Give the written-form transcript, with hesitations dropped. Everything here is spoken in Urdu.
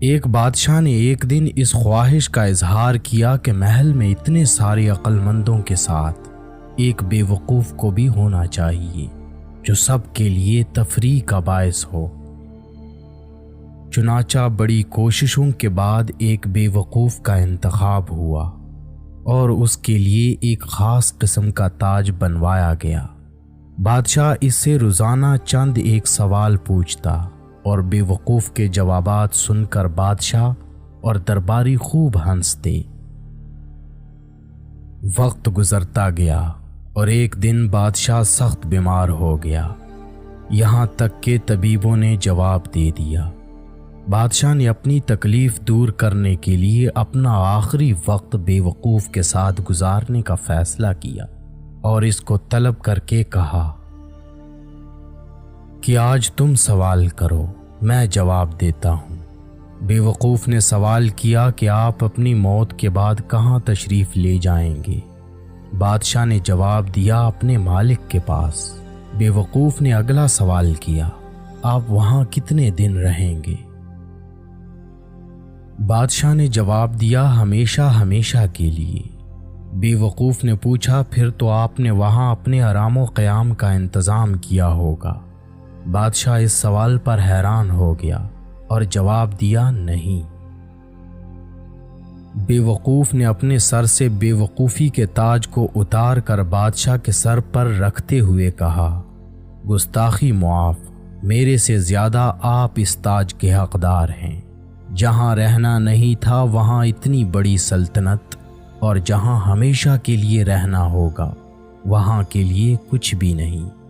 ایک بادشاہ نے ایک دن اس خواہش کا اظہار کیا کہ محل میں اتنے سارے عقل مندوں کے ساتھ ایک بے وقوف کو بھی ہونا چاہیے جو سب کے لیے تفریح کا باعث ہو۔ چنانچہ بڑی کوششوں کے بعد ایک بے وقوف کا انتخاب ہوا اور اس کے لیے ایک خاص قسم کا تاج بنوایا گیا۔ بادشاہ اس سے روزانہ چند ایک سوال پوچھتا اور بے وقوف کے جوابات سن کر بادشاہ اور درباری خوب ہنستے۔ وقت گزرتا گیا اور ایک دن بادشاہ سخت بیمار ہو گیا، یہاں تک کہ طبیبوں نے جواب دے دیا۔ بادشاہ نے اپنی تکلیف دور کرنے کے لیے اپنا آخری وقت بے وقوف کے ساتھ گزارنے کا فیصلہ کیا اور اس کو طلب کر کے کہا کہ آج تم سوال کرو، میں جواب دیتا ہوں۔ بے وقوف نے سوال کیا کہ آپ اپنی موت کے بعد کہاں تشریف لے جائیں گے؟ بادشاہ نے جواب دیا، اپنے مالک کے پاس۔ بے وقوف نے اگلا سوال کیا، آپ وہاں کتنے دن رہیں گے؟ بادشاہ نے جواب دیا، ہمیشہ ہمیشہ کے لیے۔ بے وقوف نے پوچھا، پھر تو آپ نے وہاں اپنے آرام و قیام کا انتظام کیا ہوگا۔ بادشاہ اس سوال پر حیران ہو گیا اور جواب دیا، نہیں۔ بے وقوف نے اپنے سر سے بے وقوفی کے تاج کو اتار کر بادشاہ کے سر پر رکھتے ہوئے کہا، گستاخی معاف، میرے سے زیادہ آپ اس تاج کے حقدار ہیں۔ جہاں رہنا نہیں تھا وہاں اتنی بڑی سلطنت، اور جہاں ہمیشہ کے لیے رہنا ہوگا وہاں کے لیے کچھ بھی نہیں۔